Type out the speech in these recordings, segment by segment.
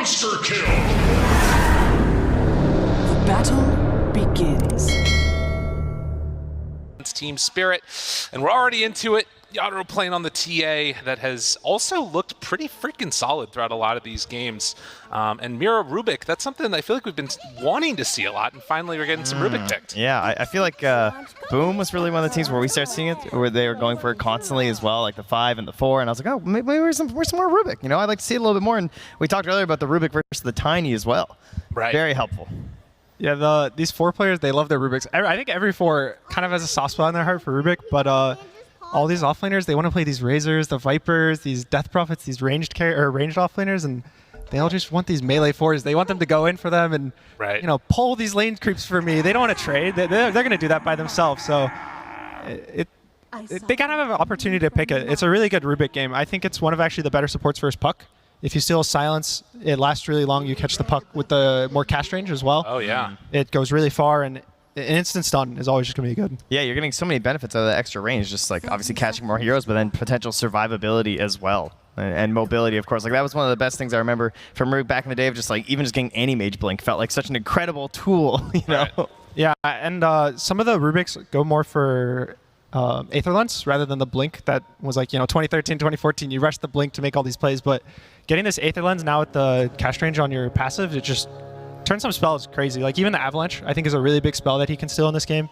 Monster kill! Battle begins. It's Team Spirit, and we're already into it. Yadro playing on the TA that has also looked pretty freaking solid throughout a lot of these games. And Mira Rubik, that's something I feel like we've been wanting to see a lot, and finally we're getting some Rubik picked. Yeah, I feel like Boom was really one of the teams where we started seeing it, where they were going for it constantly as well, like the 5 and the 4, and I was like, oh, maybe where's some more Rubik? You know, I'd like to see it a little bit more, and we talked earlier about the Rubik versus the Tiny as well. Right. Very helpful. Yeah, these 4 players, they love their Rubiks. I think every 4 kind of has a soft spot in their heart for Rubik, but all these offlaners, they want to play these Razors, the Vipers, these Death Prophets, these ranged offlaners, and they all just want these melee 4s. They want them to go in for them and you know, pull these lane creeps for me. They don't want to trade. They're going to do that by themselves. So they kind of have an opportunity to pick it. It's a really good Rubik game. I think it's one of actually the better supports versus Puck. If you steal silence, it lasts really long. You catch the puck with the more cast range as well. Oh, yeah. It goes really far, and an instant stun is always just going to be good. Yeah, you're getting so many benefits out of the extra range, just like obviously catching more heroes, but then potential survivability as well. And mobility, of course. Like that was one of the best things I remember from Rubik back in the day of just like even just getting any mage blink felt like such an incredible tool, you know? Right. Yeah, and some of the Rubiks go more for Aether Lens rather than the blink that was like, you know, 2013, 2014, you rushed the blink to make all these plays, but getting this Aether Lens now with the cast range on your passive, it just turns some spells crazy. Like even the Avalanche, I think, is a really big spell that he can steal in this game.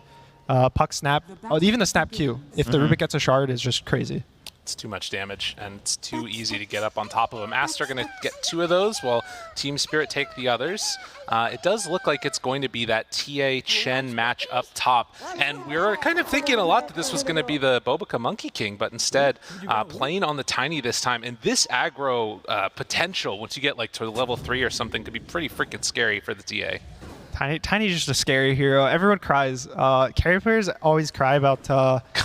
Puck Snap, even the Snap Q, if the Rubik gets a shard, is just crazy. It's too much damage, and it's too easy to get up on top of him. Aster going to get 2 of those, while Team Spirit take the others. It does look like it's going to be that TA-Chen match up top, and we were kind of thinking a lot that this was going to be the Bobica Monkey King, but instead playing on the Tiny this time, and this aggro potential, once you get like to level 3 or something, could be pretty freaking scary for the TA. Tiny's just a scary hero. Everyone cries. Carry players always cry about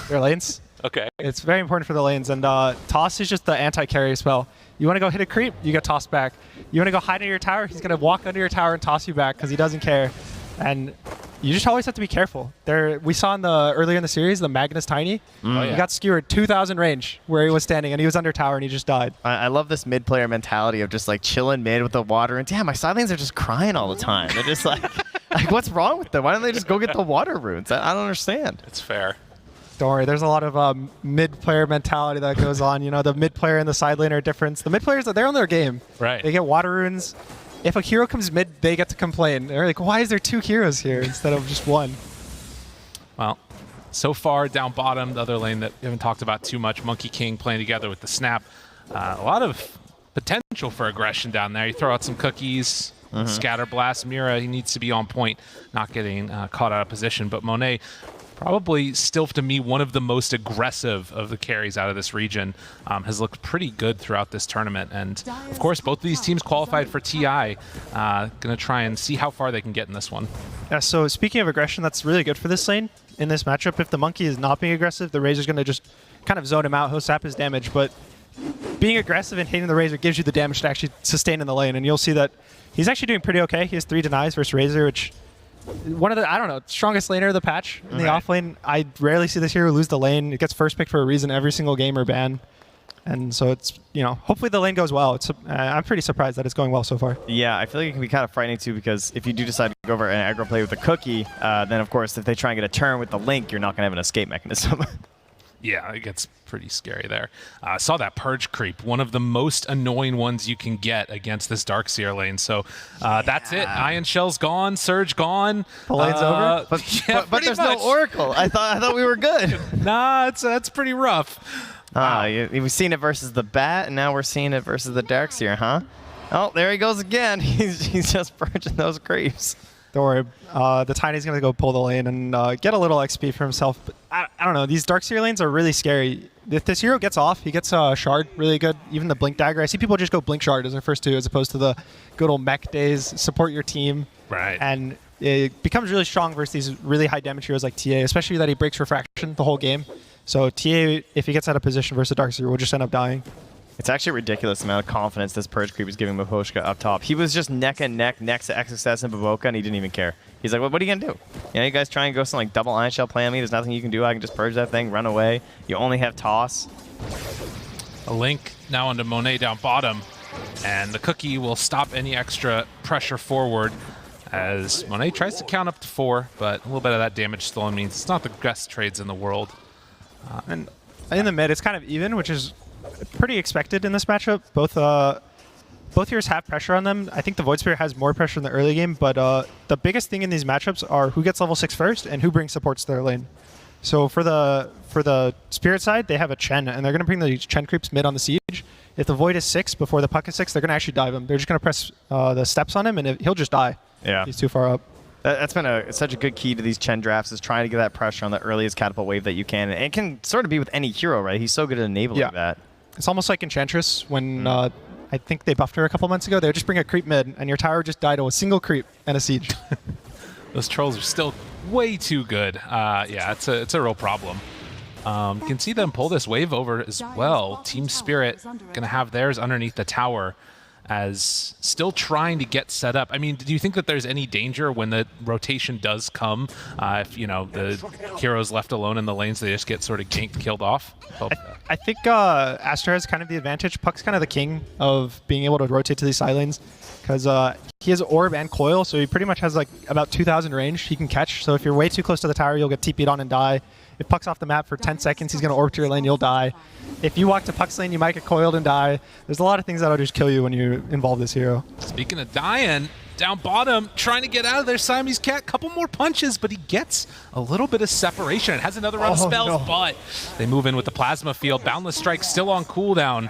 their lanes. Okay. It's very important for the lanes, and toss is just the anti-carry spell. You want to go hit a creep, you get tossed back. You want to go hide under your tower, he's going to walk under your tower and toss you back because he doesn't care. And you just always have to be careful. We saw earlier in the series, the Magnus Tiny. He got skewered 2,000 range where he was standing, and he was under tower, and he just died. I love this mid-player mentality of just like chilling mid with the water. And damn, my side lanes are just crying all the time. They're just like, what's wrong with them? Why don't they just go get the water runes? I don't understand. It's fair. Don't worry, there's a lot of mid-player mentality that goes on. You know, the mid-player and the side lane are different. The mid-players, they're on their game. Right. They get water runes. If a hero comes mid, they get to complain. They're like, why is there 2 heroes here instead of just 1? Well, so far down bottom, the other lane that we haven't talked about too much, Monkey King playing together with the Snap. A lot of potential for aggression down there. You throw out some cookies, Scatter Blast. Mira, he needs to be on point, not getting caught out of position. But Monet, probably still to me one of the most aggressive of the carries out of this region, has looked pretty good throughout this tournament. And of course, both of these teams qualified for TI. Gonna try and see how far they can get in this one. Yeah, so speaking of aggression, that's really good for this lane in this matchup. If the Monkey is not being aggressive, the Razor's gonna just kind of zone him out. He'll sap his damage, but being aggressive and hitting the Razor gives you the damage to actually sustain in the lane, and you'll see that he's actually doing pretty okay. He has 3 denies versus Razor, which one of the, I don't know, strongest laner of the patch in the off lane. I rarely see this hero lose the lane. It gets first pick for a reason every single game or ban. And so it's, you know, hopefully the lane goes well. It's I'm pretty surprised that it's going well so far. Yeah, I feel like it can be kind of frightening too, because if you do decide to go over an aggro play with a cookie, then of course if they try and get a turn with the Link, you're not going to have an escape mechanism. Yeah, it gets pretty scary there. I saw that Purge creep, one of the most annoying ones you can get against this Darkseer lane. So that's it. Ion Shell's gone, Surge gone. The lane's over? But there's no Oracle. I thought we were good. Nah, that's pretty rough. We've seen it versus the Bat, and now we're seeing it versus the Darkseer, huh? Oh, there he goes again. He's just purging those creeps. Don't worry. The Tiny's going to go pull the lane and get a little XP for himself. But I don't know. These Darkseer lanes are really scary. If this hero gets off, he gets a Shard really good. Even the Blink Dagger. I see people just go Blink Shard as their first 2 as opposed to the good old mech days. Support your team. Right. And it becomes really strong versus these really high damage heroes like TA, especially that he breaks Refraction the whole game. So TA, if he gets out of position versus a Darkseer, will just end up dying. It's actually a ridiculous amount of confidence this Purge creep is giving Baboshka up top. He was just neck and neck next to XXS and Baboka, and he didn't even care. He's like, what are you going to do? You know, you guys try and go some like double Ion Shell play on me. There's nothing you can do. I can just purge that thing, run away. You only have toss. A Link now onto Monet down bottom. And the cookie will stop any extra pressure forward as Monet tries to count up to 4, but a little bit of that damage stolen means it's not the best trades in the world. And in the mid, it's kind of even, which is pretty expected in this matchup. Both heroes have pressure on them. I think the Void Spirit has more pressure in the early game, but the biggest thing in these matchups are who gets level 6 first and who brings supports to their lane. So for the Spirit side, they have a Chen, and they're going to bring the Chen creeps mid on the siege. If the Void is 6 before the Puck is 6, they're going to actually dive him. They're just going to press the steps on him, and he'll just die. Yeah. He's too far up. That's been such a good key to these Chen drafts, is trying to get that pressure on the earliest catapult wave that you can. And it can sort of be with any hero, right? He's so good at enabling that. It's almost like Enchantress when I think they buffed her a couple months ago. They would just bring a creep mid, and your tower would just die to a single creep and a siege. Those trolls are still way too good. Yeah, it's a real problem. You can see them pull this wave over as well. Team Spirit going to have theirs underneath the tower as still trying to get set up. I mean, do you think that there's any danger when the rotation does come? If, you know, the heroes left alone in the lanes, they just get sort of ganked, killed off? I think Aster has kind of the advantage. Puck's kind of the king of being able to rotate to these side lanes because he has Orb and Coil, so he pretty much has like about 2,000 range he can catch. So if you're way too close to the tower, you'll get TP'd on and die. If Puck's off the map for 10 seconds, he's going to Orb to your lane, you'll die. If you walk to Puck's lane, you might get coiled and die. There's a lot of things that'll just kill you when you involve this hero. Speaking of dying, down bottom, trying to get out of there, Siamese Cat, couple more punches, but he gets a little bit of separation. It has another run of spells, but they move in with the Plasma Field. Boundless Strike still on cooldown.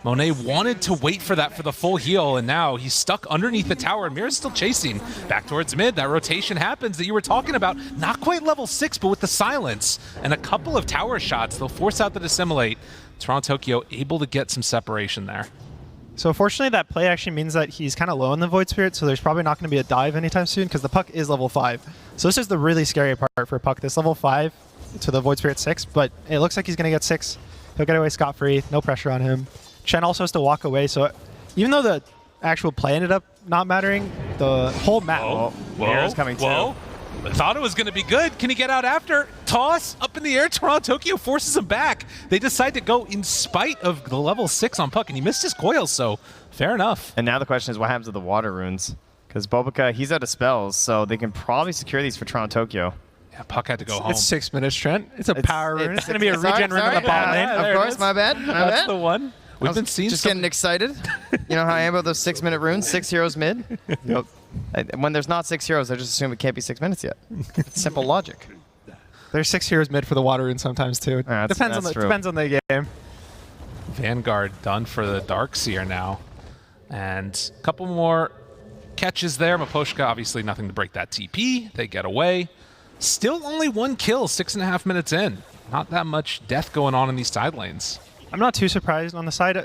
Monet wanted to wait for that for the full heal, and now he's stuck underneath the tower, and Mira's still chasing. Back towards mid, that rotation happens that you were talking about. Not quite level 6, but with the silence and a couple of tower shots, they'll force out the Dissimulate. Toronto Tokyo able to get some separation there. So fortunately, that play actually means that he's kind of low in the Void Spirit, so there's probably not going to be a dive anytime soon because the Puck is level 5. So this is the really scary part for Puck, this level 5 to the Void Spirit 6, but it looks like he's going to get 6. He'll get away scot-free, no pressure on him. Chen also has to walk away, so even though the actual play ended up not mattering, the whole map... Mira's coming too. I thought it was going to be good. Can he get out after? Toss up in the air. Toronto Tokyo forces him back. They decide to go in spite of the level 6 on Puck, and he missed his coil, so fair enough. And now the question is what happens to the water runes? Because Bobica, he's out of spells, so they can probably secure these for Toronto Tokyo. Yeah, Puck had to go home. It's 6 minutes, Trent. It's a power rune. It's going to be a sorry, regen rune on the bot lane. Of course, my bad. That's the one. We've been seeing just getting excited. You know how I am about those 6-minute runes, 6 heroes mid? Yep. When there's not 6 heroes, I just assume it can't be 6 minutes yet. It's simple logic. There's 6 heroes mid for the water rune sometimes too. Depends on the game. Vanguard done for the Darkseer now. And a couple more catches there. Maposhka, obviously nothing to break that TP. They get away. Still only 1 kill, 6.5 minutes in. Not that much death going on in these side lanes. I'm not too surprised on the side.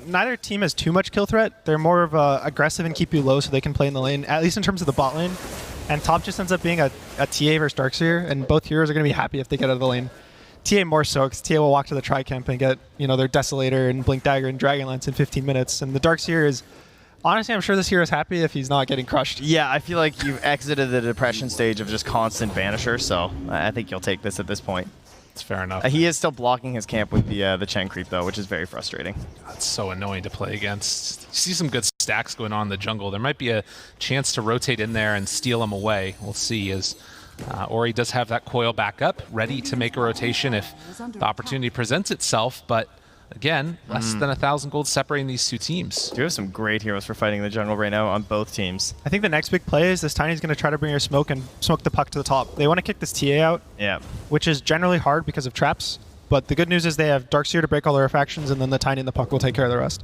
Neither team has too much kill threat. They're more of aggressive and keep you low so they can play in the lane, at least in terms of the bot lane. And top just ends up being a TA versus Darkseer, and both heroes are going to be happy if they get out of the lane. TA more so, because TA will walk to the Tri-Camp and get their Desolator and Blink Dagger and Dragonlance in 15 minutes. And the Darkseer is... Honestly, I'm sure this hero's happy if he's not getting crushed. Yeah, I feel like you've exited the depression stage of just constant Banisher, so I think you'll take this at this point. It's fair enough. He is still blocking his camp with the Chen creep, though, which is very frustrating. It's so annoying to play against. You see some good stacks going on in the jungle. There might be a chance to rotate in there and steal him away. We'll see as Ori does have that coil back up, ready to make a rotation if the opportunity presents itself, but again, less than 1,000 gold separating these two teams. Do have some great heroes for fighting in the jungle right now on both teams. I think the next big play is this Tiny's going to try to bring her smoke and smoke the Puck to the top. They want to kick this TA out, which is generally hard because of traps, but the good news is they have Darkseer to break all their factions, and then the Tiny and the Puck will take care of the rest.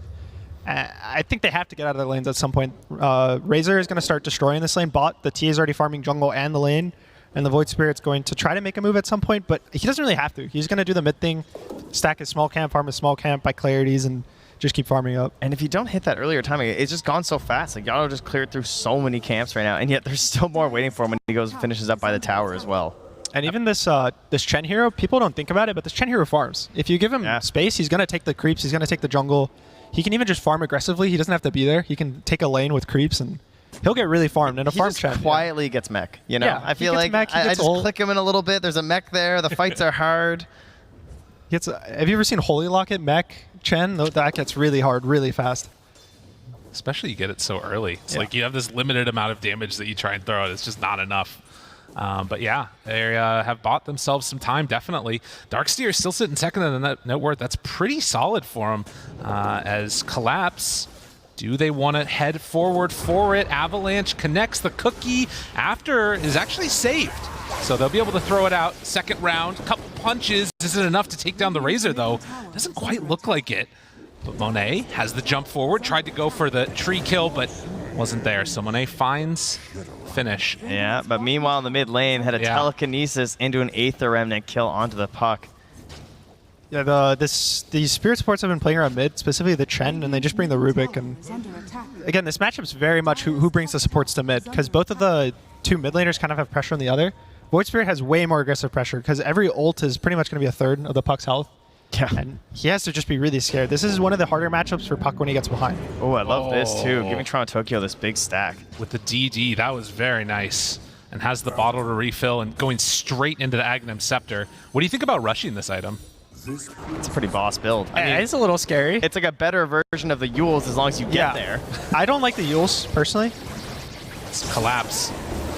I think they have to get out of their lanes at some point. Razor is going to start destroying this lane bot. The TA is already farming jungle and the lane, and the Void Spirit's going to try to make a move at some point, but he doesn't really have to. He's going to do the mid thing, stack his small camp, farm his small camp by clarities, and just keep farming up. And if you don't hit that earlier timing, it's just gone so fast. Like, Yano just cleared through so many camps right now, and yet there's still more waiting for him when he goes and finishes up by the tower as well. And even this this Chen hero, people don't think about it, but this Chen hero farms. If you give him space, he's going to take the creeps, he's going to take the jungle. He can even just farm aggressively. He doesn't have to be there. He can take a lane with creeps, and he'll get really farmed in a farm chat. He quietly gets mech, you know? Yeah, I feel like mech, I just click him in a little bit. There's a mech there. The fights are hard. Have you ever seen Holy Locket mech Chen? That gets really hard, really fast. especially you get it so early. It's like you have this limited amount of damage that you try and throw. It's just not enough. But yeah, they have bought themselves some time, definitely. Darkseer still sitting second in the net worth. That's pretty solid for them. As Collapse, do they want to head forward for it? Avalanche connects the cookie. After is actually saved. So they'll be able to throw it out. Second round, couple punches. Isn't enough to take down the Razor, though. Doesn't quite look like it. But Monet has the jump forward. Tried to go for the tree kill, but wasn't there. So Monet finds finish. Yeah, but meanwhile in the mid lane, had a telekinesis into an Aether Remnant kill onto the puck. Yeah, these Spirit supports have been playing around mid, specifically the Chen, and they just bring the Rubik. And again, this matchup's very much who brings the supports to mid, because both of the two mid laners kind of have pressure on the other. Void Spirit has way more aggressive pressure, because every ult is pretty much going to be a third of the puck's health. Yeah. And he has to just be really scared. This is one of the harder matchups for Puck when he gets behind. Oh, I love this too. Giving Toronto Tokyo this big stack. With the DD, that was very nice. And has the bottle to refill and going straight into the Aghanim Scepter. What do you think about rushing this item? It's a pretty boss build. I mean, it's a little scary. It's like a better version of the Yules as long as you get there. I don't like the Yules, personally. It's Collapse.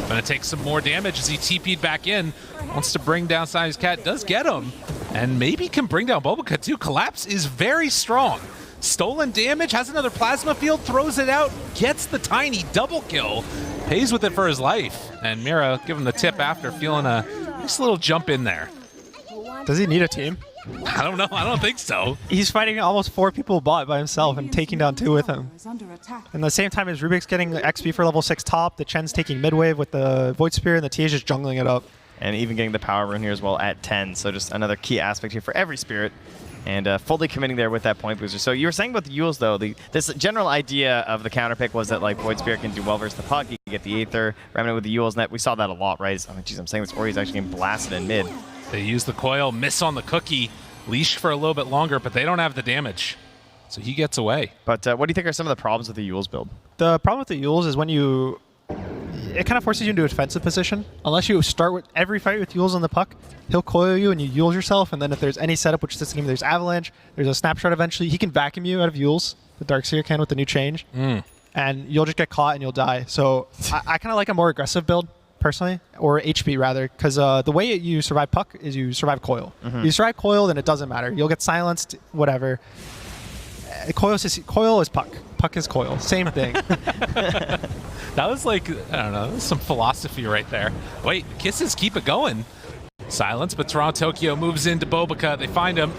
Gonna take some more damage as he TP'd back in. Wants to bring down Siamese Cat. Does get him. And maybe can bring down Bobaca too. Collapse is very strong. Stolen damage, has another plasma field, throws it out, gets the tiny double kill, pays with it for his life. And Mira give him the tip after, feeling a nice little jump in there. Does he need a team? I don't know. I don't think so. He's fighting almost 4 people bot by himself and taking down 2 with him. And at the same time as Rubik's getting the XP for level 6 top, the Chen's taking mid-wave with the Void Spear, and the TA's just jungling it up. And even getting the power rune here as well at 10. So just another key aspect here for every Spirit. And fully committing there with that point booster. So you were saying about the Yules, though, this general idea of the counter pick was that like Void Spirit can do well versus the puck. You can get the Aether Remnant with the Yules net. We saw that a lot, right? I mean, geez, I'm saying this Ori's actually getting blasted in mid. They use the coil, miss on the cookie, leash for a little bit longer, but they don't have the damage. So he gets away. But what do you think are some of the problems with the Yules build? The problem with the Yules is when it kind of forces you into a defensive position. Unless you start with every fight with Yules on the puck, he'll coil you and you Yules yourself, and then if there's any setup, which this game there's Avalanche, there's a snapshot eventually, he can vacuum you out of Yules, the Darkseer can with the new change, and you'll just get caught and you'll die. So I kind of like a more aggressive build, personally, or HP rather, because the way you survive puck is you survive coil. You survive coil, then it doesn't matter. You'll get silenced, whatever. Coil is puck. Puck is coil. Same thing. That was like, I don't know, some philosophy right there. Wait, kisses keep it going. Silence, but Toronto Tokyo moves into Bobaca. They find him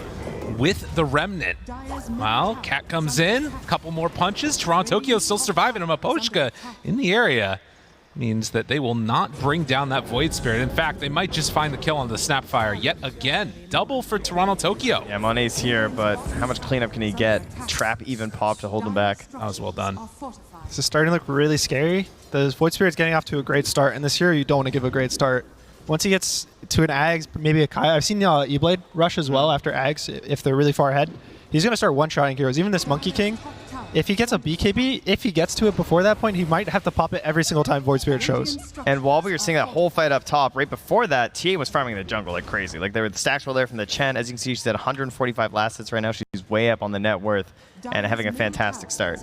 with the Remnant. Well, Cat comes in, a couple more punches. Toronto Tokyo still surviving him. Apochka in the area means that they will not bring down that Void Spirit. In fact, they might just find the kill on the Snapfire yet again. Double for Toronto Tokyo. Yeah, Monet's here, but how much cleanup can he get? Trap even pop to hold him back. That was well done. This is starting to look really scary. The Void Spirit's getting off to a great start, and this year you don't want to give a great start. Once he gets to an Ags, maybe a Kai. I've seen E-Blade rush as well after Ags if they're really far ahead. He's going to start one-shotting heroes. Even this Monkey King, if he gets a BKB, if he gets to it before that point, he might have to pop it every single time Void Spirit shows. And while we were seeing that whole fight up top, right before that, TA was farming the jungle like crazy. Like the stacks were there from the Chen. As you can see, she's at 145 last hits right now. She's way up on the net worth and having a fantastic start.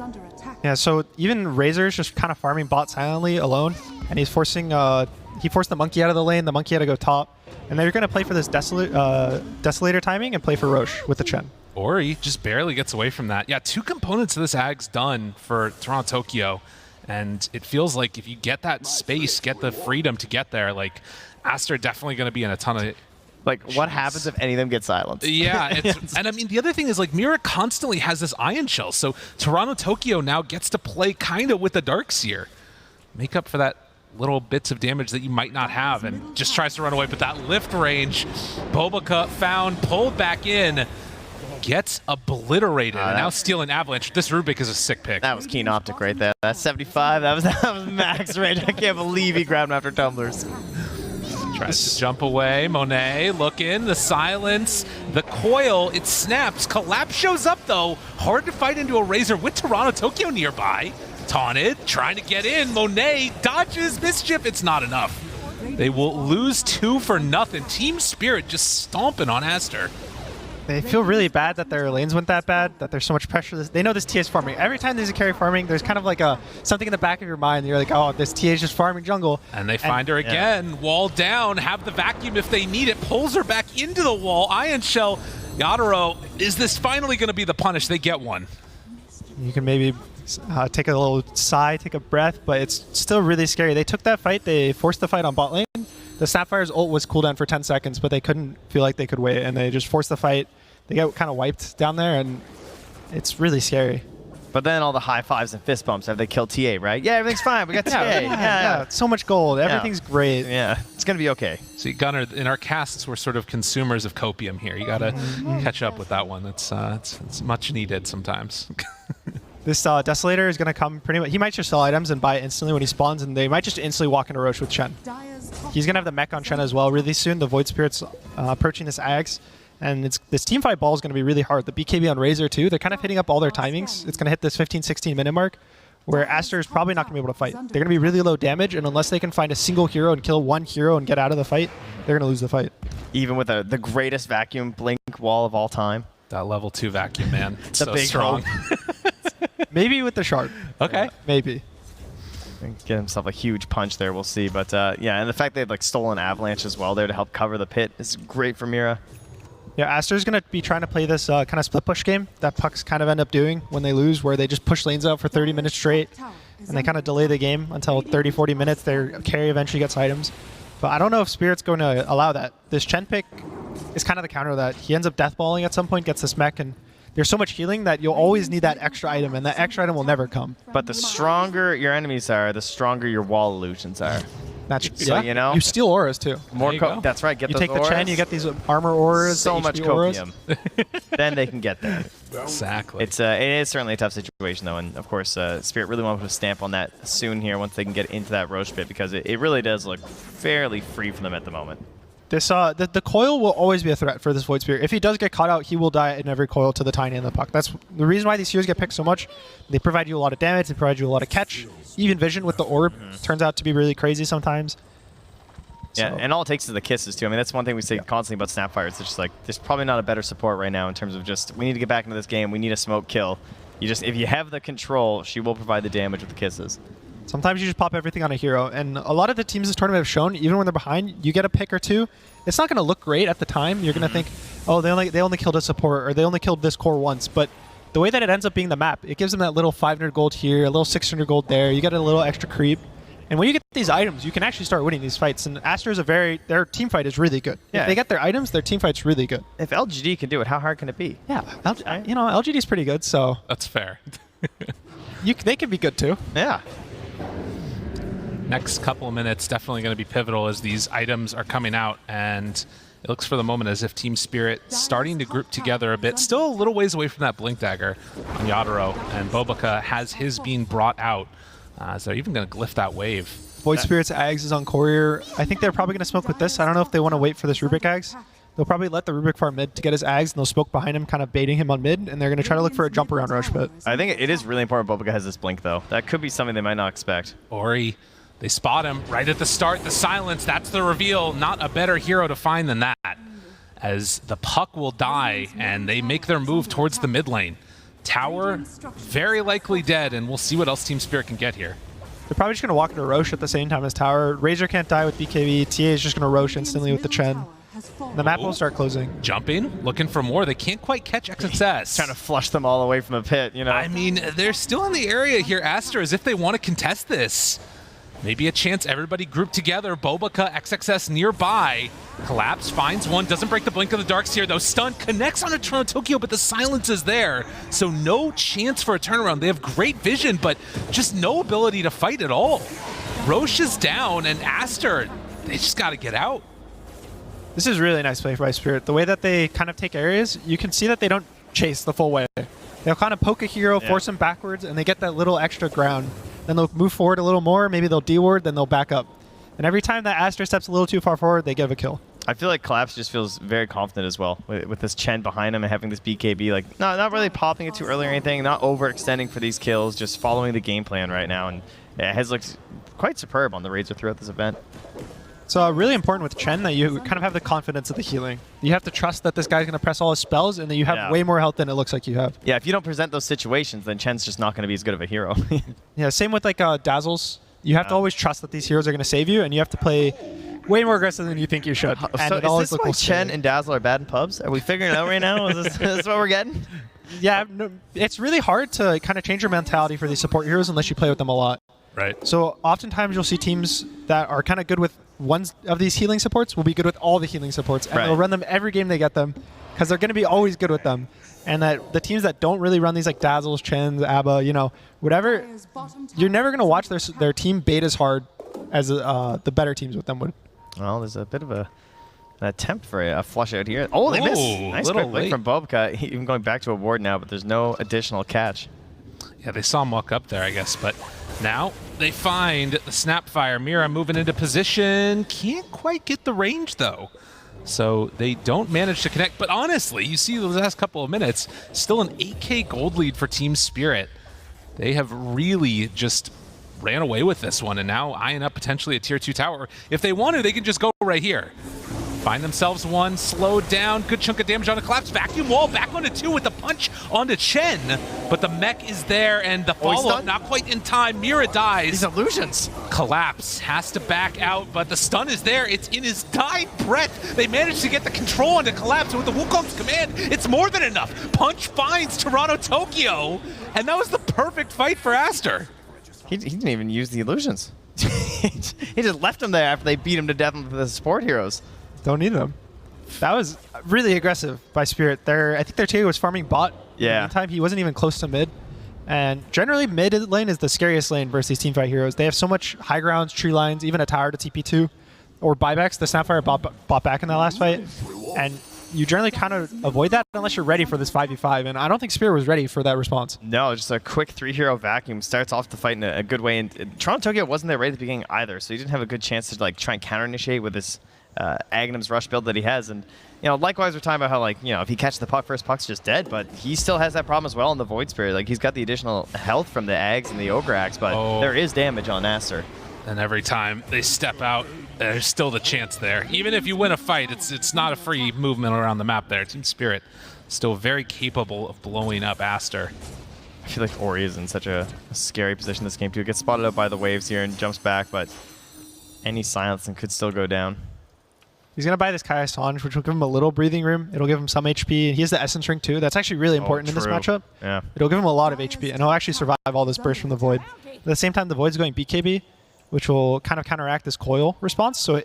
Yeah, so even Razor's just kind of farming bot silently alone, and he's forcing he forced the Monkey out of the lane. The Monkey had to go top, and they're going to play for this Desolator timing and play for Roche with the Chen. Or he just barely gets away from that. Yeah, 2 components of this Ag's done for Toronto Tokyo, and it feels like if you get that space, get the freedom to get there, like Aster definitely going to be in a ton of... Like, what happens if any of them get silenced? Yeah, and I mean, the other thing is, like, Mira constantly has this Ion Shell, so Toronto Tokyo now gets to play kind of with the Darkseer. Make up for that little bits of damage that you might not have, and just tries to run away, but that lift range, Bobaca found, pulled back in, gets obliterated, and now stealing Avalanche. This Rubik is a sick pick. That was Keen Optic right there. That's 75. That was max range. I can't believe he grabbed him after tumblers. Tries to jump away. Monet looking. The silence. The coil. It snaps. Collapse shows up, though. Hard to fight into a Razor with Toronto Tokyo nearby. Taunted. Trying to get in. Monet dodges Mischief. It's not enough. They will lose 2 for nothing. Team Spirit just stomping on Aster. They feel really bad that their lanes went that bad, that there's so much pressure. They know this TA is farming. Every time there's a carry farming, there's kind of like something in the back of your mind. You're like, oh, this TA is just farming jungle. And they find her again. Wall down, have the vacuum if they need it. Pulls her back into the wall. Ion Shell, Yadaro, is this finally going to be the punish? They get one. You can maybe take a little sigh, take a breath, but it's still really scary. They took that fight. They forced the fight on bot lane. The Sapphire's ult was cooldown for 10 seconds, but they couldn't feel like they could wait, and they just forced the fight. They get kind of wiped down there, and it's really scary. But then all the high fives and fist bumps have they killed TA, right? Yeah, everything's fine. We got TA. Yeah. So much gold. Everything's great. Yeah, it's going to be okay. See, Gunnar, in our casts, we're sort of consumers of copium here. You got to catch up with that one. It's much needed sometimes. This Desolator is going to come pretty much. He might just sell items and buy it instantly when he spawns, and they might just instantly walk into Roche with Chen. He's going to have the mech on Chen as well really soon. The Void Spirit's approaching this Ags, and this teamfight ball is going to be really hard. The BKB on Razor too, they're kind of hitting up all their timings. It's going to hit this 15-16 minute mark, where Aster is probably not going to be able to fight. They're going to be really low damage, and unless they can find a single hero and kill one hero and get out of the fight, they're going to lose the fight. Even with the greatest vacuum blink wall of all time. That level 2 vacuum, man. It's the so big strong. Maybe with the shard. Okay. Maybe. Get himself a huge punch there, we'll see. But yeah, and the fact they've like stolen Avalanche as well there to help cover the pit is great for Mira. Yeah, Aster's going to be trying to play this kind of split push game that Pucks kind of end up doing when they lose, where they just push lanes out for 30 minutes straight, and they kind of delay the game until 30, 40 minutes. Their carry eventually gets items. But I don't know if Spirit's going to allow that. This Chen pick is kind of the counter to that. He ends up deathballing at some point, gets this mech, and there's so much healing that you'll always need that extra item, and that extra item will never come. But the stronger your enemies are, the stronger your wall illusions are. That's So, you know, you steal auras too. more that's right. Get You those take the auras. Chen, you get these armor auras, So the much HP auras. copium. Then they can get there. Exactly. It is certainly a tough situation though, and of course Spirit really wants to put a stamp on that soon here once they can get into that Roche pit, because it really does look fairly free for them at the moment. This the coil will always be a threat for this Void Spirit. If he does get caught out, he will die in every coil to the Tiny and the Puck. That's the reason why these heroes get picked so much. They provide you a lot of damage, they provide you a lot of catch. Even Vision with the orb turns out to be really crazy sometimes. Yeah, So. and all it takes is the kisses too. I mean, that's one thing we say constantly about Snapfire. It's just like there's probably not a better support right now in terms of just we need to get back into this game. We need a smoke kill. If you have the control, she will provide the damage with the kisses. Sometimes you just pop everything on a hero, and a lot of the teams this tournament have shown, even when they're behind, you get a pick or two. It's not going to look great at the time. You're going to think, oh, they only killed a support, or they only killed this core once. But the way that it ends up being the map, it gives them that little 500 gold here, a little 600 gold there. You get a little extra creep. And when you get these items, you can actually start winning these fights. And Aster is their team fight is really good. Yeah. If they get their items, their team fight's really good. If LGD can do it, how hard can it be? Yeah, LGD's pretty good, so That's fair. they can be good too. Yeah. Next couple of minutes definitely going to be pivotal as these items are coming out, and it looks for the moment as if Team Spirit starting to group together a bit. Still a little ways away from that Blink Dagger on Yadaro, and Bobica has his being brought out. So they're even going to glyph that wave. Void Spirit's Ags is on Courier. I think they're probably going to smoke with this. I don't know if they want to wait for this Rubik Ags. They'll probably let the Rubik farm mid to get his Ags, and they'll smoke behind him, kind of baiting him on mid, and they're going to try to look for a jump around Rush Pit. I think it is really important Bobica has this blink, though. That could be something they might not expect. Ori, they spot him right at the start. The silence, that's the reveal. Not a better hero to find than that. As the Puck will die, and they make their move towards the mid lane. Tower, very likely dead, and we'll see what else Team Spirit can get here. They're probably just going to walk into Roche at the same time as Tower. Razor can't die with BKB. TA is just going to Roche instantly with the Chen. The map will start closing. Jumping, looking for more. They can't quite catch XXS. Trying to flush them all away from the pit, you know? I mean, they're still in the area here, Aster, as if they want to contest this. Maybe a chance everybody grouped together. Bobica, XXS nearby. Collapse, finds one, doesn't break the blink of the darks here though. Stun connects on a Toronto Tokyo, but the silence is there. So no chance for a turnaround. They have great vision, but just no ability to fight at all. Roche is down, and Aster, they just got to get out. This is really nice play by Spirit. The way that they kind of take areas, you can see that they don't chase the full way. They'll kind of poke a hero, force him backwards, and they get that little extra ground. Then they'll move forward a little more, maybe they'll D-ward, then they'll back up. And every time that Aster steps a little too far forward, they give a kill. I feel like Collapse just feels very confident as well with this Chen behind him and having this BKB. Like, not really popping it too early or anything, not overextending for these kills, just following the game plan right now. And it has looked quite superb on the Razor throughout this event. It's really important with Chen that you kind of have the confidence of the healing. You have to trust that this guy's going to press all his spells and that you have way more health than it looks like you have. Yeah, if you don't present those situations, then Chen's just not going to be as good of a hero. Yeah, same with like Dazzles. You have to always trust that these heroes are going to save you, and you have to play way more aggressive than you think you should. And So it always is this why looks Chen and Dazzle are bad in pubs? Are we figuring it out right now? Is this what we're getting? Yeah, no, it's really hard to kind of change your mentality for these support heroes unless you play with them a lot. Right. So oftentimes you'll see teams that are kind of good with one of these healing supports will be good with all the healing supports, and they'll run them every game they get them because they're going to be always good with them. And that the teams that don't really run these like Dazzles, Chens, ABBA, you know, whatever, you're never going to watch their team bait as hard as the better teams with them would. Well, there's a bit of an attempt for a flush out here. Oh, they missed. Nice quick play from Bobka. Even going back to a ward now, but there's no additional catch. Yeah, they saw him walk up there, I guess, but now they find the Snapfire. Mira moving into position. Can't quite get the range, though. So they don't manage to connect. But honestly, you see the last couple of minutes, still an 8K gold lead for Team Spirit. They have really just ran away with this one and now eyeing up potentially a tier 2 tower. If they want to, they can just go right here. Find themselves one, slowed down, good chunk of damage on a collapse. Vacuum wall back onto 2 with the punch onto Chen. But the mech is there and the follow-up not quite in time. Mira dies. These illusions. Collapse has to back out, but the stun is there. It's in his dying breath. They managed to get the control onto Collapse, and with the Wukong's command, it's more than enough. Punch finds Toronto Tokyo, and that was the perfect fight for Aster. He didn't even use the illusions. He just left him there after they beat him to death with the support heroes. Don't need them. That was really aggressive by Spirit. I think their tier was farming bot. Yeah. In the meantime, he wasn't even close to mid. And generally, mid lane is the scariest lane versus these teamfight heroes. They have so much high grounds, tree lines, even a tower to TP2, or buybacks. The Snapfire bought back in that last fight. And you generally kind of avoid that unless you're ready for this 5v5. And I don't think Spirit was ready for that response. No, just a quick 3-hero vacuum. Starts off the fight in a good way. And Toronto Tokyo wasn't there right at the beginning either, so he didn't have a good chance to like try and counter-initiate with this Aghanim's rush build that he has. And you know, likewise, we're talking about how like, you know, if he catches the puck first, puck's just dead, but he still has that problem as well in the Void Spirit. Like, he's got the additional health from the Ags and the Ogre Axe, but there is damage on Aster. And every time they step out, there's still the chance there. Even if you win a fight, it's not a free movement around the map there. Team Spirit still very capable of blowing up Aster. I feel like Ori is in such a scary position this game too. Gets spotted out by the waves here and jumps back, but any silence and could still go down. He's going to buy this Kaya Sange, which will give him a little breathing room. It'll give him some HP. He has the Essence Ring too. That's actually really important in this matchup. Yeah. It'll give him a lot of HP, and he'll actually survive all this burst from the Void. At the same time, the Void's going BKB, which will kind of counteract this coil response. So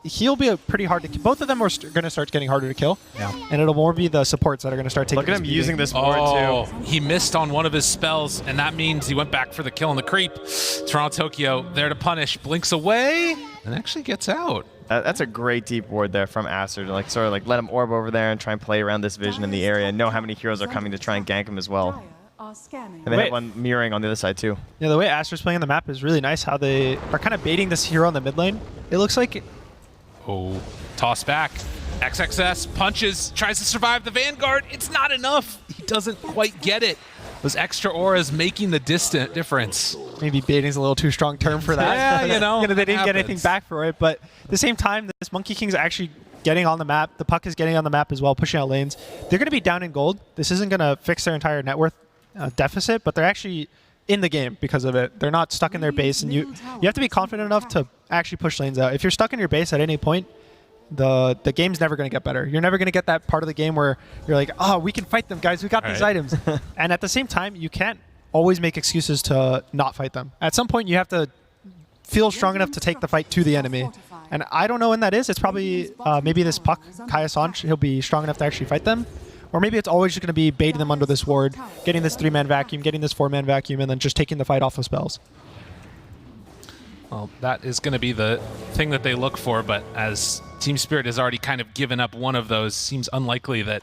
he'll be pretty hard to kill. Both of them are going to start getting harder to kill. Yeah. And it'll more be the supports that are going to start taking. Look at him using this ward too. He missed on one of his spells, and that means he went back for the kill on the creep. Toronto Tokyo there to punish, blinks away, and actually gets out. That's a great deep ward there from Aster to like sort of like let him orb over there and try and play around this vision in the area and know how many heroes are coming to try and gank him as well. And they have one mirroring on the other side too. Yeah, the way Aster's playing on the map is really nice. How they are kind of baiting this hero on the mid lane. It looks like. Oh, toss back. XXS punches, tries to survive the Vanguard. It's not enough. He doesn't quite get it. Those extra auras making the distant difference. Maybe baiting's a little too strong term for that. Yeah, you know, they didn't get anything back for it. But at the same time, this Monkey King's actually getting on the map. The puck is getting on the map as well, pushing out lanes. They're going to be down in gold. This isn't going to fix their entire net worth deficit, but they're actually in the game because of it. They're not stuck in their base, and you have to be confident enough to actually push lanes out. If you're stuck in your base at any point, the game's never going to get better. You're never going to get that part of the game where you're like, oh, we can fight them, guys. We got these items. And at the same time, you can't always make excuses to not fight them. At some point, you have to feel strong enough to take the fight to the enemy. And I don't know when that is. It's probably maybe this puck, Kaya Sange, he'll be strong enough to actually fight them. Or maybe it's always just going to be baiting them under this ward, getting this 3-man vacuum, getting this 4-man vacuum, and then just taking the fight off of spells. Well, that is going to be the thing that they look for, but as Team Spirit has already kind of given up one of those, seems unlikely that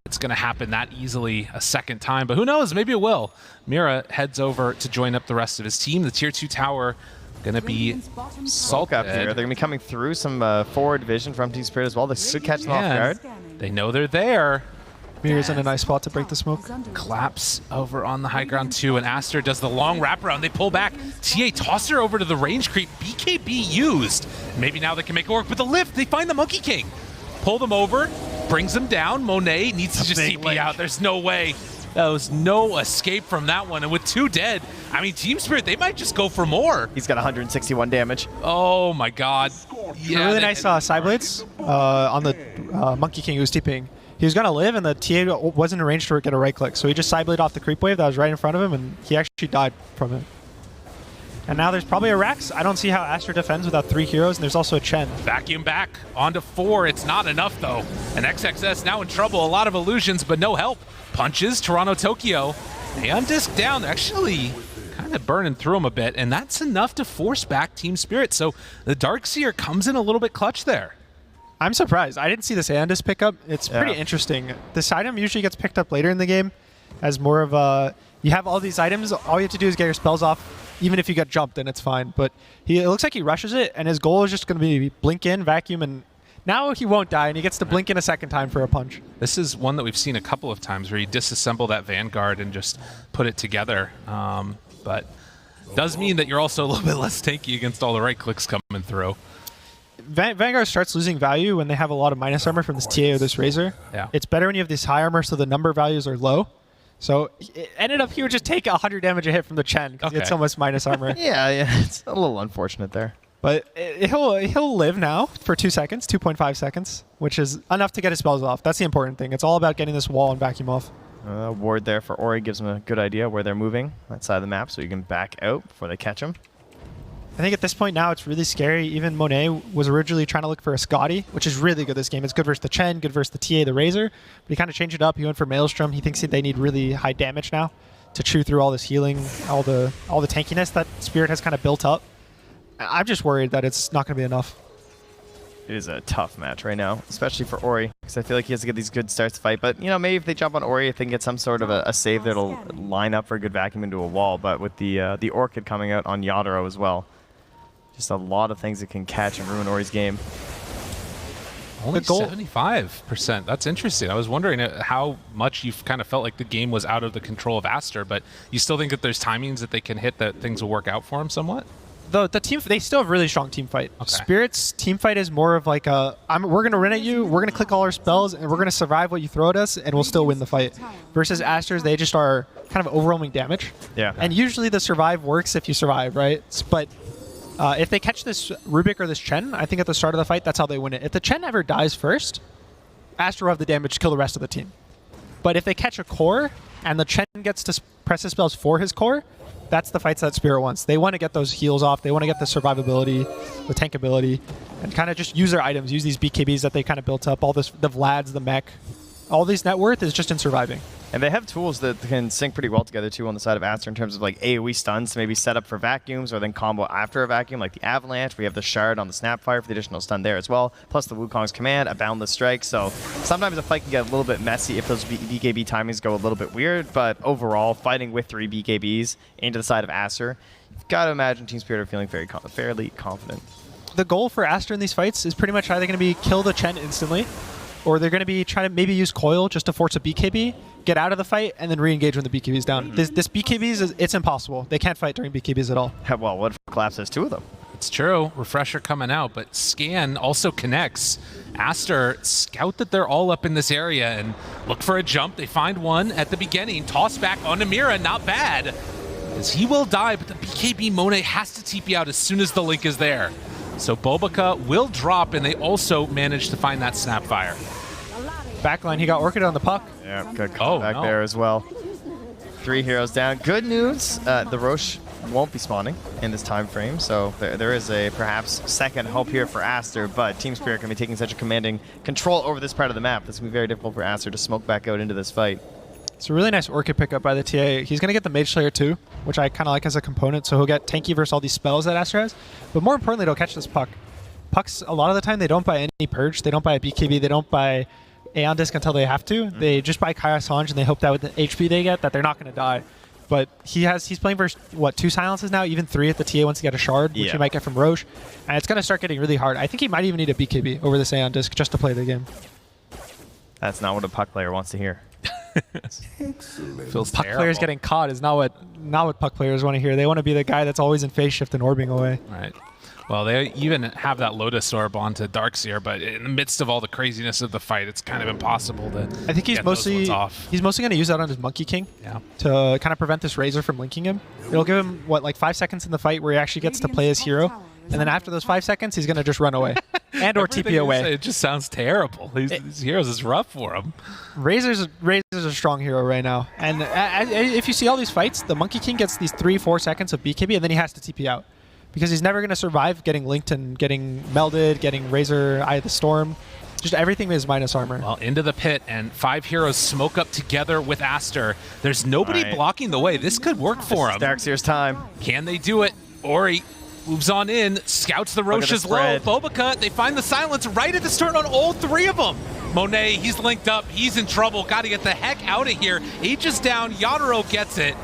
it's going to happen that easily a second time. But who knows? Maybe it will. Mira heads over to join up the rest of his team. The Tier 2 tower going to be salted. Up here. They're going to be coming through some forward vision from Team Spirit as well. They should catch them off guard. They know they're there. Mira's in a nice spot to break the smoke. Collapse over on the high ground too, and Aster does the long wraparound. They pull back. TA tosser over to the range creep. BKB used. Maybe now they can make it work. But the lift, they find the Monkey King. Pull them over, brings them down. Monet needs to just TP out. There's no way. There was no escape from that one. And with 2 dead, I mean, Team Spirit, they might just go for more. He's got 161 damage. Oh my god. Yeah, really nice side blades on the Monkey King who was TPing. He was going to live, and the TA wasn't arranged to get a right click. So he just side blade off the creep wave that was right in front of him, and he actually died from it. And now there's probably a Rex. I don't see how Aster defends without 3 heroes, and there's also a Chen. Vacuum back onto 4. It's not enough, though. And XXS now in trouble. A lot of illusions, but no help. Punches Toronto Tokyo. And disc down. They're actually kind of burning through him a bit, and that's enough to force back Team Spirit. So the Darkseer comes in a little bit clutch there. I'm surprised. I didn't see this Andis pick up. It's pretty interesting. This item usually gets picked up later in the game as more of a... You have all these items. All you have to do is get your spells off. Even if you get jumped, then it's fine. But it looks like he rushes it, and his goal is just going to be blink in, vacuum, and now he won't die, and he gets to blink in a second time for a punch. This is one that we've seen a couple of times where you disassemble that Vanguard and just put it together. But does mean that you're also a little bit less tanky against all the right clicks coming through. Vanguard starts losing value when they have a lot of minus armor from this TA or this Razor. Yeah. It's better when you have this high armor so the number values are low. So it ended up he would just take 100 damage a hit from the Chen because he had so much minus armor. Yeah, it's a little unfortunate there. But he'll live now for 2 seconds, 2.5 seconds, which is enough to get his spells off. That's the important thing. It's all about getting this wall and vacuum off. Ward there for Ori gives him a good idea where they're moving, that side of the map, so you can back out before they catch him. I think at this point now it's really scary. Even Monet was originally trying to look for a Scotty, which is really good this game. It's good versus the Chen, good versus the TA, the Razor. But he kind of changed it up. He went for Maelstrom. He thinks that they need really high damage now to chew through all this healing, all the tankiness that Spirit has kind of built up. I'm just worried that it's not going to be enough. It is a tough match right now, especially for Ori, because I feel like he has to get these good starts to fight. But, you know, maybe if they jump on Ori, if they can get some sort of a save that'll line up for a good vacuum into a wall. But with the Orchid coming out on Yadaro as well, just a lot of things that can catch and ruin Ori's game. Only 75%. That's interesting. I was wondering how much you've kind of felt like the game was out of the control of Aster, but you still think that there's timings that they can hit that things will work out for him somewhat? The team, they still have really strong team fight. Okay. Spirit's team fight is more of like we're going to run at you, we're going to click all our spells, and we're going to survive what you throw at us, and we'll still win the fight. Versus Aster's, they just are kind of overwhelming damage. Yeah. And usually the survive works if you survive, right? But if they catch this Rubik or this Chen, I think at the start of the fight, that's how they win it. If the Chen ever dies first, Aster will have the damage to kill the rest of the team. But if they catch a core, and the Chen gets to press his spells for his core, that's the fights that Spirit wants. They want to get those heals off. They want to get the survivability, the tankability, and kind of just use their items, use these BKBs that they kind of built up, all this, the Vlads, the mech. All these net worth is just in surviving. And they have tools that can sync pretty well together, too, on the side of Aster in terms of like AoE stuns to maybe set up for vacuums or then combo after a vacuum, like the Avalanche. We have the Shard on the Snapfire for the additional stun there as well, plus the Wukong's Command, a Boundless Strike. So sometimes the fight can get a little bit messy if those BKB timings go a little bit weird, but overall, fighting with 3 BKBs into the side of Aster, you've got to imagine Team Spirit are feeling fairly confident. The goal for Aster in these fights is pretty much either going to be kill the Chen instantly, or they're going to be trying to maybe use Coil just to force a BKB, get out of the fight, and then re-engage when the BKB is down. This BKBs, it's impossible. They can't fight during BKBs at all. Well, what if Collapse has 2 of them? It's true. Refresher coming out, but Scan also connects. Aster scout that they're all up in this area and look for a jump. They find one at the beginning. Toss back on Namira, not bad. As he will die, but the BKB Monet has to TP out as soon as the link is there. So Bobica will drop, and they also manage to find that Snapfire. Backline, he got Orchid on the puck. Yeah, good back there as well. 3 heroes down. Good news, the Roche won't be spawning in this time frame, so there is a perhaps second hope here for Aster, but Team Spirit can be taking such a commanding control over this part of the map. This will be very difficult for Aster to smoke back out into this fight. It's a really nice Orchid pickup by the TA. He's going to get the Mage Slayer too, which I kind of like as a component, so he'll get tanky versus all these spells that Aster has. But more importantly, they'll catch this puck. Pucks, a lot of the time, they don't buy any Purge, they don't buy a BKB, they don't buy Aeon Disc until they have to. They just buy Kaya Sange, and they hope that with the HP they get, that they're not going to die. But he's playing versus, what, 2 silences now, even 3 if the TA wants to get a Shard, which he might get from Roche. And it's going to start getting really hard. I think he might even need a BKB over this Aeon Disc just to play the game. That's not what a puck player wants to hear. Feels Puck terrible. players getting caught is not what puck players want to hear. They want to be the guy that's always in phase shift and orbing away. Right. Well, they even have that Lotus Orb onto Darkseer, but in the midst of all the craziness of the fight, it's kind of impossible to I think he's get those ones mostly off. going to use that on his Monkey King Yeah. to kind of prevent this Razor from linking him. It'll give him like 5 seconds in the fight where he actually gets to play his hero, and then after those 5 seconds, he's going to just run away and or Everything TP you away. say, it just sounds terrible. These heroes is rough for him. Razor's a strong hero right now, and if you see all these fights, the Monkey King gets these 3-4 seconds of BKB, and then he has to TP out because he's never going to survive getting linked and getting melded, getting Razor Eye of the Storm. Just everything is minus armor. Well, into the pit, and 5 heroes smoke up together with Aster. There's nobody Right. blocking the way. This could work for him. Darkseer's time. Can they do it? Ori moves on in, scouts the Look at the Roches low. spread. Bobica, they find the silence right at the start on all 3 of them. Monet, he's linked up. He's in trouble. Got to get the heck out of here. H is down. Yadaro gets it.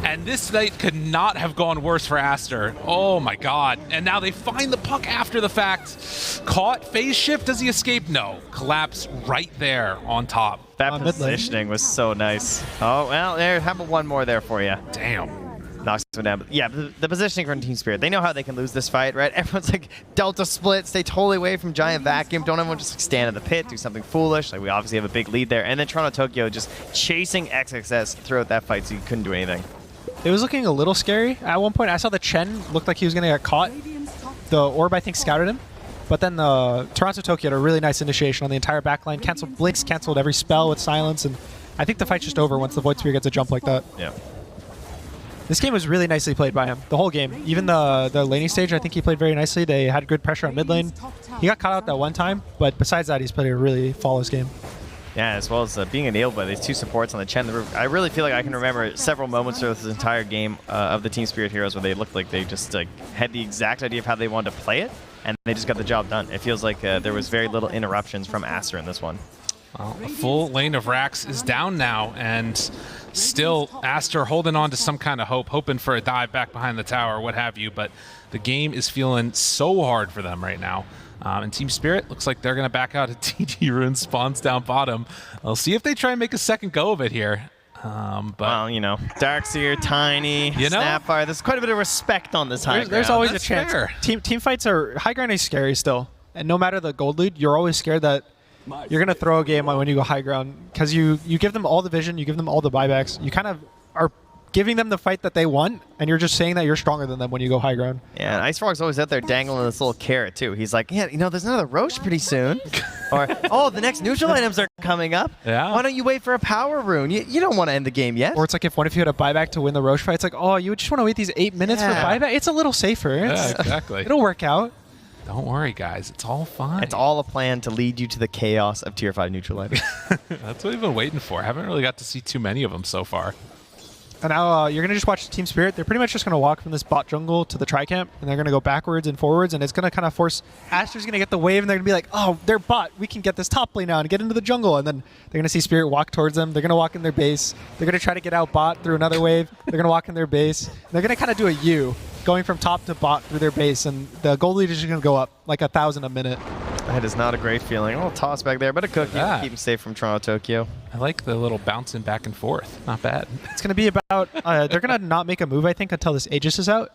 And this night could not have gone worse for Aster. Oh my god. And now they find the puck after the fact. Caught, phase shift, does he escape? No. Collapse right there on top. That mid lane. positioning was so nice. Oh, well, there, how about one more there for you? Damn. Knocks one down. Yeah, the positioning from Team Spirit, they know how they can lose this fight, right? Everyone's like, Delta split, stay totally away from Giant Vacuum. Don't everyone just like, stand in the pit, do something foolish. Like, we obviously have a big lead there. And then Toronto Tokyo just chasing XXS throughout that fight so you couldn't do anything. It was looking a little scary. At one point, I saw the Chen looked like he was going to get caught. The Orb, I think, scouted him. But then the Toronto Tokyo had a really nice initiation on the entire backline. Canceled Blinks, canceled every spell with silence. And I think the fight's just over once the Void Spear gets a jump like that. Yeah. This game was really nicely played by him, the whole game. Even the laning stage, I think he played very nicely. They had good pressure on mid lane. He got caught out that one time, but besides that, he's played a really flawless game. Yeah, as well as being enabled by these 2 supports on the Chen. I really feel like I can remember several moments throughout this entire game of the Team Spirit heroes where they looked like they just had the exact idea of how they wanted to play it, and they just got the job done. It feels like there was very little interruptions from Aster in this one. Well, a full lane of racks is down now, and still Aster holding on to some kind of hope, hoping for a dive back behind the tower, what have you, but the game is feeling so hard for them right now. And Team Spirit looks like they're going to back out. A TD Rune spawns down bottom. We'll see if they try and make a second go of it here. But Well, you know, Darkseer, Tiny, You know? Snapfire. There's quite a bit of respect on this high There's ground. always That's a chance. fair. Team fights are high ground is scary still, and no matter the gold lead, you're always scared that you're gonna throw a game when you go high ground because you give them all the vision, you give them all the buybacks, you kind of are giving them the fight that they want, and you're just saying that you're stronger than them when you go high ground. Yeah, and Ice Frog's always out there dangling this little carrot, too. He's like, yeah, you know, there's another Roche pretty soon. Or, oh, the next neutral items are coming up. Yeah. Why don't you wait for a power rune? You don't want to end the game yet. Or it's like if one of you had a buyback to win the Roche fight, it's like, oh, you just want to wait these 8 minutes Yeah. for buyback? It's a little safer. yeah, exactly. It'll work out. Don't worry, guys. It's all fine. It's all a plan to lead you to the chaos of Tier 5 neutral items. That's what we've been waiting for. Haven't really got to see too many of them so far. And now you're going to just watch Team Spirit. They're pretty much just going to walk from this bot jungle to the tri-camp, and they're going to go backwards and forwards, and it's going to kind of force... Aster's going to get the wave, and they're going to be like, oh, they're bot. We can get this top lane now and get into the jungle. And then they're going to see Spirit walk towards them. They're going to walk in their base. They're going to try to get out bot through another wave. They're going to walk in their base. They're going to kind of do a U, going from top to bot through their base, and the gold lead is just going to go up like 1,000 a minute. That is not a great feeling. A little toss back there, but a cookie. Yeah. Keep him safe from Toronto Tokyo. I like the little bouncing back and forth. Not bad. It's going to be about... they're going to not make a move, I think, until this Aegis is out.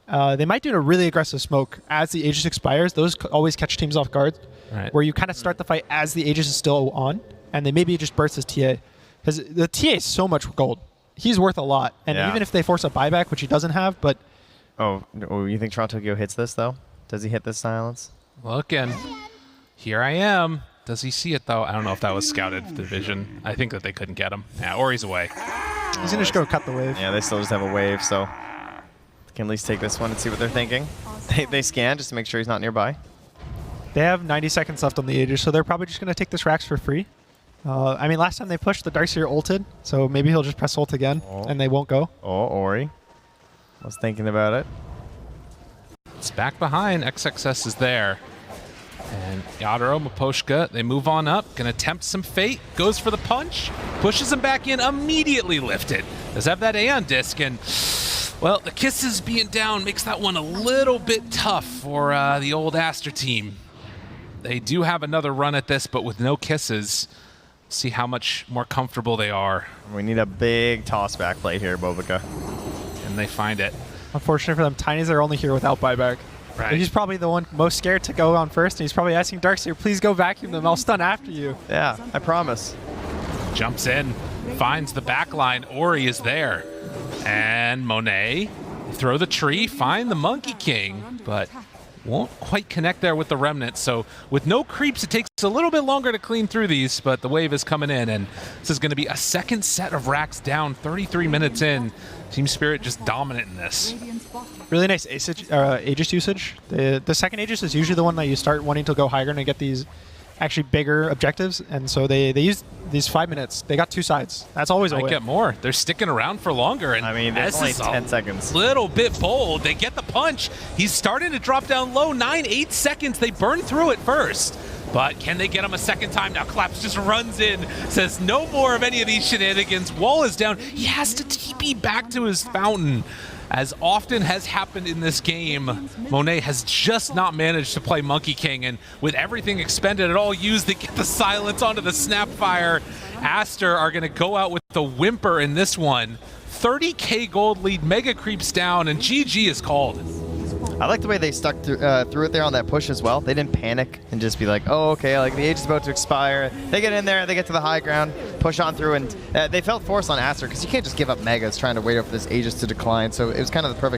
They might do a really aggressive smoke as the Aegis expires. Those always catch teams off guard, Right. where you kind of start the fight as the Aegis is still on, and they maybe just burst his TA. Because the TA is so much gold. He's worth a lot. And Yeah. even if they force a buyback, which he doesn't have, but Oh, you think Toronto Tokyo hits this, though? Does he hit this silence? Looking. Here I am. Does he see it, though? I don't know if that was scouted division. I think that they couldn't get him. Yeah, or he's away. he's going to just go cut the wave. Yeah, they still just have a wave, so can at least take this one and see what they're thinking. They scan just to make sure he's not nearby. They have 90 seconds left on the Aegis, so they're probably just going to take this Rax for free. I mean, last time they pushed, the Darkseer ulted, so maybe he'll just press ult again, and they won't go. Oh, Ori. I was thinking about it. It's back behind. XXS is there. And Yadaro, Maposhka, they move on up. Gonna tempt some fate. Goes for the punch. Pushes him back in. Immediately lifted. Does have that Aeon disc. And, well, the kisses being down makes that one a little bit tough for the old Aster team. They do have another run at this, but with no kisses. See how much more comfortable they are. We need a big toss back play here, Bobica. And they find it. Unfortunate for them, Tiny's are only here without buyback. Right. He's probably the one most scared to go on first, and he's probably asking Darkseer, please go vacuum them. I'll stun after you. Yeah, I promise. Jumps in, finds the back line. Ori is there. And Monet, throw the tree, find the Monkey King, but won't quite connect there with the Remnant. So with no creeps, it takes a little bit longer to clean through these, but the wave is coming in, and this is going to be a second set of racks down, 33 minutes in. Team Spirit just dominant in this. Really nice Aegis usage. The second Aegis is usually the one that you start wanting to go higher and get these actually bigger objectives, and so they used these 5 minutes. They got 2 sides. That's always a Might win. get more. They're sticking around for longer. And I mean, there's only 10 seconds. Little bit bold. They get the punch. He's starting to drop down low. 8 seconds. They burn through it first. But can they get him a second time? Now Claps just runs in, says no more of any of these shenanigans. Wall is down. He has to TP back to his fountain. As often has happened in this game, Monet has just not managed to play Monkey King, and with everything expended at all used, they get the silence onto the Snapfire. Aster are going to go out with the whimper in this one. 30k gold lead, Mega Creeps down, and GG is called. I like the way they stuck through it there on that push as well. They didn't panic and just be like, oh, okay, like the age is about to expire. They get in there, they get to the high ground, push on through, and they felt forced on Aster because you can't just give up Megas trying to wait for this Aegis to decline. So it was kind of the perfect